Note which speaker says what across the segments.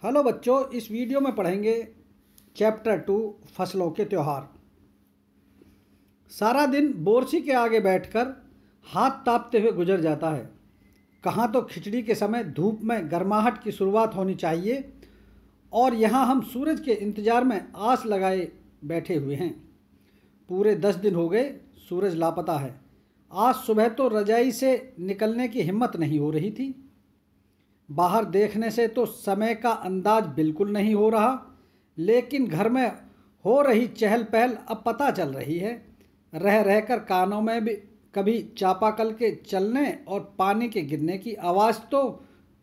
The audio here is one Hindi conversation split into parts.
Speaker 1: हेलो बच्चों, इस वीडियो में पढ़ेंगे चैप्टर 2 फसलों के त्यौहार। सारा दिन बोरसी के आगे बैठकर हाथ तापते हुए गुजर जाता है। कहाँ तो खिचड़ी के समय धूप में गर्माहट की शुरुआत होनी चाहिए और यहाँ हम सूरज के इंतज़ार में आस लगाए बैठे हुए हैं। पूरे 10 दिन हो गए, सूरज लापता है। आज सुबह तो रजाई से निकलने की हिम्मत नहीं हो रही थी। बाहर देखने से तो समय का अंदाज बिल्कुल नहीं हो रहा, लेकिन घर में हो रही चहल पहल अब पता चल रही है। रह रहकर कानों में भी कभी चापाकल के चलने और पानी के गिरने की आवाज़ तो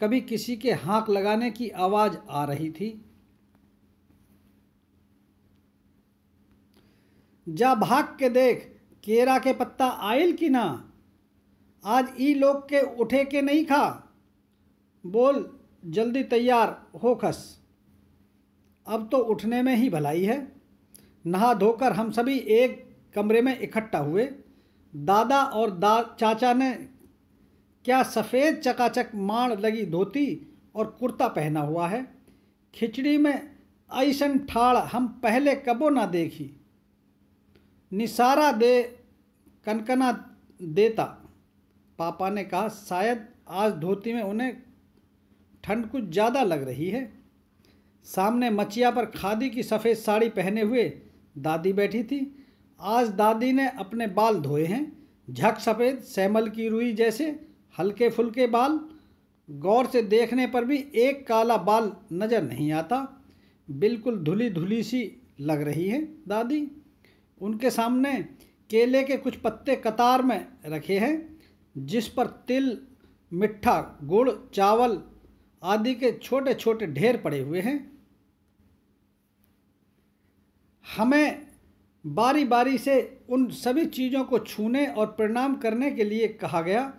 Speaker 1: कभी किसी के हाँक लगाने की आवाज़ आ रही थी। जा भाग के देख, केरा के पत्ता आयल की ना, आज ई लोग के उठे के नहीं खा, बोल जल्दी तैयार हो खस। अब तो उठने में ही भलाई है। नहा धोकर हम सभी एक कमरे में इकट्ठा हुए। दादा और चाचा ने क्या सफ़ेद चकाचक माड़ लगी धोती और कुर्ता पहना हुआ है। खिचड़ी में ऐसन ठाड़ हम पहले कबो ना देखी। निसारा दे कनकना देता, पापा ने कहा। शायद आज धोती में उन्हें ठंड कुछ ज़्यादा लग रही है। सामने मचिया पर खादी की सफ़ेद साड़ी पहने हुए दादी बैठी थी। आज दादी ने अपने बाल धोए हैं, झक सफ़ेद सैमल की रुई जैसे हल्के फुल्के बाल। गौर से देखने पर भी एक काला बाल नज़र नहीं आता। बिल्कुल धुली धुली सी लग रही है दादी। उनके सामने केले के कुछ पत्ते कतार में रखे हैं, जिस पर तिल, मिठा, गुड़, चावल आदि के छोटे छोटे ढेर पड़े हुए हैं। हमें बारी बारी से उन सभी चीज़ों को छूने और प्रणाम करने के लिए कहा गया।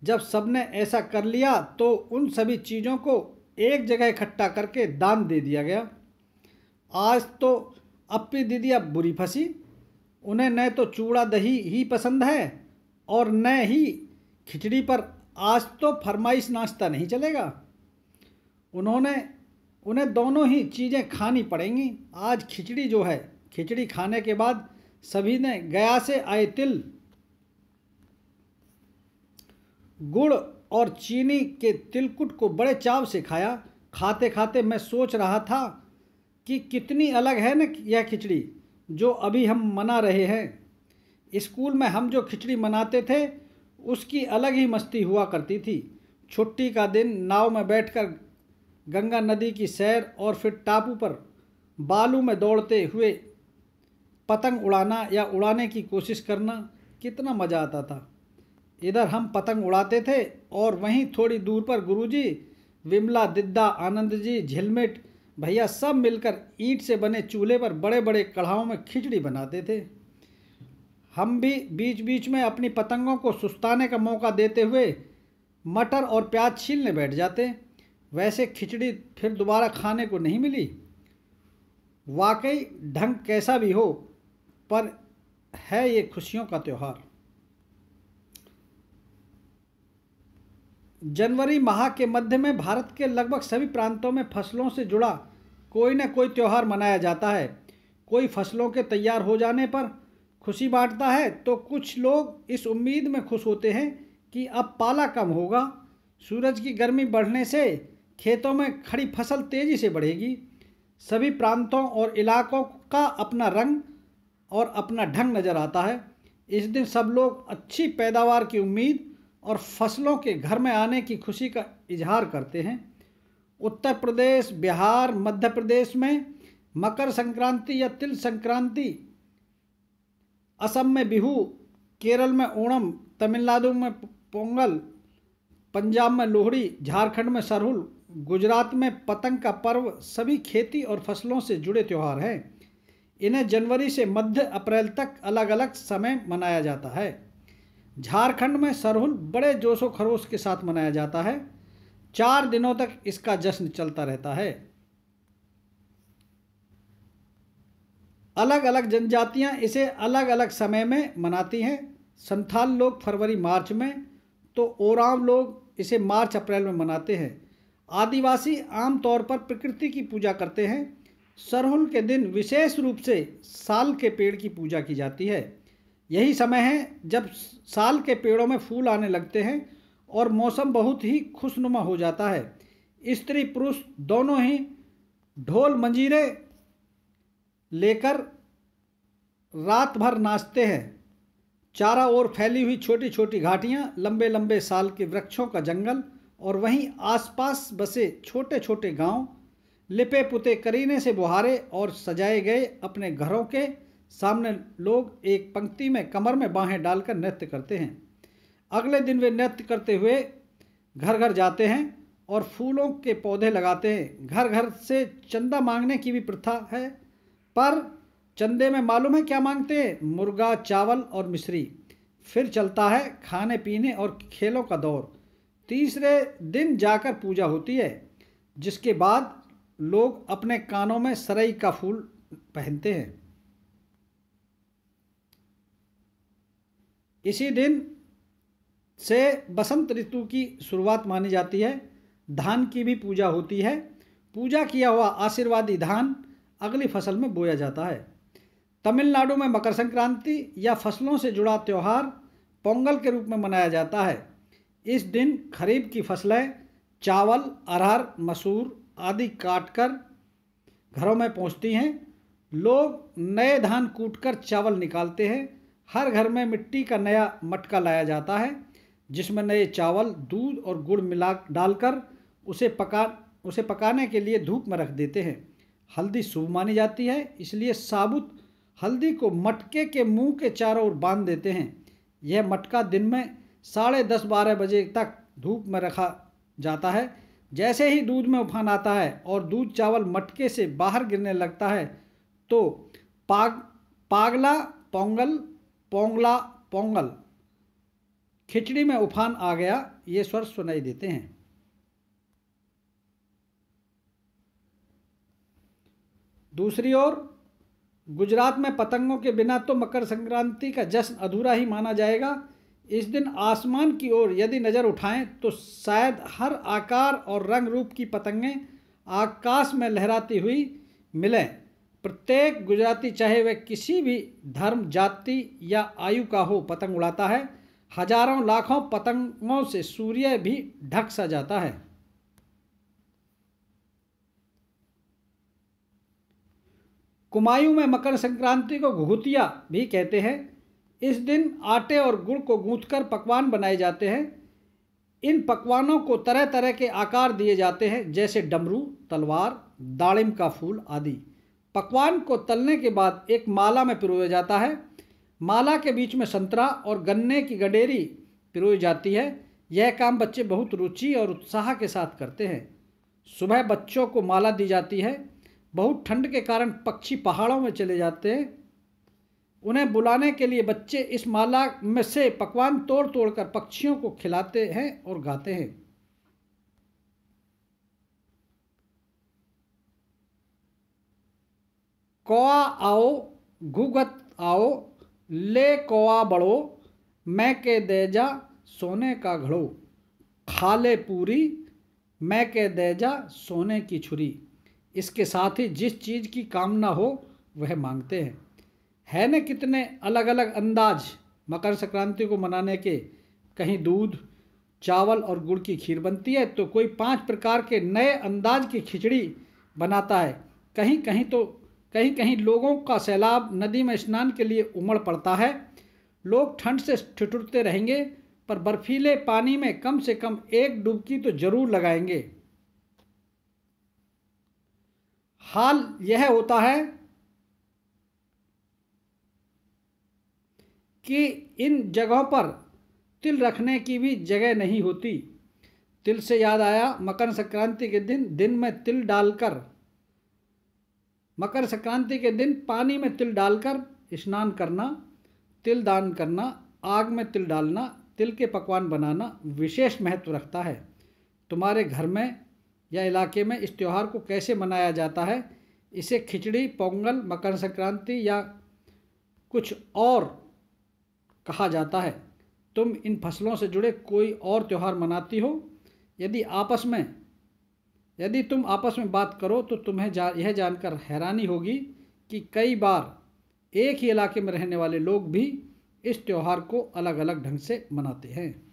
Speaker 1: जब सबने ऐसा कर लिया तो उन सभी चीज़ों को एक जगह इकट्ठा करके दान दे दिया गया। आज तो अप्पी दीदी अब बुरी फंसी। उन्हें न तो चूड़ा दही ही पसंद है और न ही खिचड़ी पर आज तो फरमाइश नाश्ता नहीं चलेगा। उन्हें दोनों ही चीज़ें खानी पड़ेंगी। आज खिचड़ी जो है, खिचड़ी खाने के बाद सभी ने गया से आए तिल, गुड़ और चीनी के तिलकुट को बड़े चाव से खाया। खाते खाते मैं सोच रहा था कि कितनी अलग है न यह खिचड़ी जो अभी हम मना रहे हैं। स्कूल में हम जो खिचड़ी मनाते थे उसकी अलग ही मस्ती हुआ करती थी। छुट्टी का दिन नाव में बैठकर गंगा नदी की सैर और फिर टापू पर बालू में दौड़ते हुए पतंग उड़ाना या उड़ाने की कोशिश करना, कितना मज़ा आता था। इधर हम पतंग उड़ाते थे और वहीं थोड़ी दूर पर गुरुजी, विमला, दिद्दा, आनंद जी, झिलमिट भैया सब मिलकर ईंट से बने चूल्हे पर बड़े बड़े कढ़ाओं में खिचड़ी बनाते थे। हम भी बीच बीच में अपनी पतंगों को सुस्ताने का मौका देते हुए मटर और प्याज छीलने बैठ जाते। वैसे खिचड़ी फिर दोबारा खाने को नहीं मिली। वाकई ढंग कैसा भी हो, पर है ये खुशियों का त्यौहार। जनवरी माह के मध्य में भारत के लगभग सभी प्रांतों में फसलों से जुड़ा कोई न कोई त्यौहार मनाया जाता है। कोई फसलों के तैयार हो जाने पर खुशी बांटता है तो कुछ लोग इस उम्मीद में खुश होते हैं कि अब पाला कम होगा, सूरज की गर्मी बढ़ने से खेतों में खड़ी फसल तेज़ी से बढ़ेगी। सभी प्रांतों और इलाकों का अपना रंग और अपना ढंग नज़र आता है। इस दिन सब लोग अच्छी पैदावार की उम्मीद और फसलों के घर में आने की खुशी का इजहार करते हैं। उत्तर प्रदेश, बिहार, मध्य प्रदेश में मकर संक्रांति या तिल संक्रांति, असम में बिहू, केरल में ओणम, तमिलनाडु में पोंगल, पंजाब में लोहड़ी, झारखंड में सरहुल, गुजरात में पतंग का पर्व सभी खेती और फसलों से जुड़े त्यौहार हैं। इन्हें जनवरी से मध्य अप्रैल तक अलग अलग समय मनाया जाता है। झारखंड में सरहुल बड़े जोशो खरोश के साथ मनाया जाता है। 4 दिनों तक इसका जश्न चलता रहता है। अलग अलग जनजातियां इसे अलग अलग समय में मनाती हैं। संथाल लोग फरवरी मार्च में, तो ओरांव लोग इसे मार्च अप्रैल में मनाते हैं। आदिवासी आमतौर पर प्रकृति की पूजा करते हैं। सरहुल के दिन विशेष रूप से साल के पेड़ की पूजा की जाती है। यही समय है जब साल के पेड़ों में फूल आने लगते हैं और मौसम बहुत ही खुशनुमा हो जाता है। स्त्री पुरुष दोनों ही ढोल मंजीरे लेकर रात भर नाचते हैं। चारों ओर फैली हुई छोटी छोटी घाटियाँ, लंबे लंबे साल के वृक्षों का जंगल और वहीं आसपास बसे छोटे छोटे गांव, लिपे पुते करीने से बुहारे और सजाए गए अपने घरों के सामने लोग एक पंक्ति में कमर में बाहें डालकर नृत्य करते हैं। अगले दिन वे नृत्य करते हुए घर घर जाते हैं और फूलों के पौधे लगाते हैं। घर घर से चंदा मांगने की भी प्रथा है, पर चंदे में मालूम है क्या मांगते हैं? मुर्गा, चावल और मिश्री। फिर चलता है खाने पीने और खेलों का दौर। तीसरे दिन जाकर पूजा होती है, जिसके बाद लोग अपने कानों में सरई का फूल पहनते हैं। इसी दिन से बसंत ऋतु की शुरुआत मानी जाती है। धान की भी पूजा होती है। पूजा किया हुआ आशीर्वादी धान अगली फसल में बोया जाता है। तमिलनाडु में मकर संक्रांति या फसलों से जुड़ा त्यौहार पोंगल के रूप में मनाया जाता है। इस दिन खरीफ की फसलें चावल, अरहर, मसूर आदि काटकर घरों में पहुंचती हैं। लोग नए धान कूटकर चावल निकालते हैं। हर घर में मिट्टी का नया मटका लाया जाता है, जिसमें नए चावल, दूध और गुड़ मिला डालकर उसे पकाने के लिए धूप में रख देते हैं। हल्दी शुभ मानी जाती है, इसलिए साबुत हल्दी को मटके के मुंह के चारों ओर बांध देते हैं। यह मटका दिन में 10:30-12 बजे तक धूप में रखा जाता है। जैसे ही दूध में उफान आता है और दूध चावल मटके से बाहर गिरने लगता है तो पागला पोंगल, पोंगला पोंगल, खिचड़ी में उफान आ गया, ये स्वर सुनाई देते हैं। दूसरी ओर गुजरात में पतंगों के बिना तो मकर संक्रांति का जश्न अधूरा ही माना जाएगा। इस दिन आसमान की ओर यदि नज़र उठाएं तो शायद हर आकार और रंग रूप की पतंगें आकाश में लहराती हुई मिलें। प्रत्येक गुजराती, चाहे वह किसी भी धर्म, जाति या आयु का हो, पतंग उड़ाता है। हजारों लाखों पतंगों से सूर्य भी ढक सा जाता है। कुमायूं में मकर संक्रांति को घुघुतिया भी कहते हैं। इस दिन आटे और गुड़ को गूंथकर पकवान बनाए जाते हैं। इन पकवानों को तरह तरह के आकार दिए जाते हैं, जैसे डमरू, तलवार, दाड़िम का फूल आदि। पकवान को तलने के बाद एक माला में पिरोया जाता है। माला के बीच में संतरा और गन्ने की गडेरी पिरोई जाती है। यह काम बच्चे बहुत रुचि और उत्साह के साथ करते हैं। सुबह बच्चों को माला दी जाती है। बहुत ठंड के कारण पक्षी पहाड़ों में चले जाते हैं। उन्हें बुलाने के लिए बच्चे इस माला में से पकवान तोड़ तोड़ कर पक्षियों को खिलाते हैं और गाते हैं। कौआ आओ, घूघत आओ, ले कौआ बड़ो, मैं के दे जा सोने का घड़ो, खा ले पूरी, मैं के दे जा सोने की छुरी। इसके साथ ही जिस चीज़ की कामना हो वह मांगते हैं। है न कितने अलग अलग अंदाज मकर संक्रांति को मनाने के। कहीं दूध, चावल और गुड़ की खीर बनती है तो कोई 5 प्रकार के नए अंदाज की खिचड़ी बनाता है। कहीं कहीं लोगों का सैलाब नदी में स्नान के लिए उमड़ पड़ता है। लोग ठंड से ठिठुरते रहेंगे, पर बर्फीले पानी में कम से कम एक डुबकी तो जरूर लगाएंगे। हाल यह होता है कि इन जगहों पर तिल रखने की भी जगह नहीं होती। तिल से याद आया, मकर संक्रांति के दिन में तिल डालकर मकर संक्रांति के दिन पानी में तिल डालकर स्नान करना, तिल दान करना, आग में तिल डालना, तिल के पकवान बनाना विशेष महत्व रखता है। तुम्हारे घर में या इलाके में इस त्यौहार को कैसे मनाया जाता है? इसे खिचड़ी, पोंगल, मकर संक्रांति या कुछ और कहा जाता है। तुम इन फसलों से जुड़े कोई और त्यौहार मनाती हो? यदि आपस में यदि तुम आपस में बात करो तो तुम्हें यह जानकर हैरानी होगी कि कई बार एक ही इलाके में रहने वाले लोग भी इस त्यौहार को अलग अलग ढंग से मनाते हैं।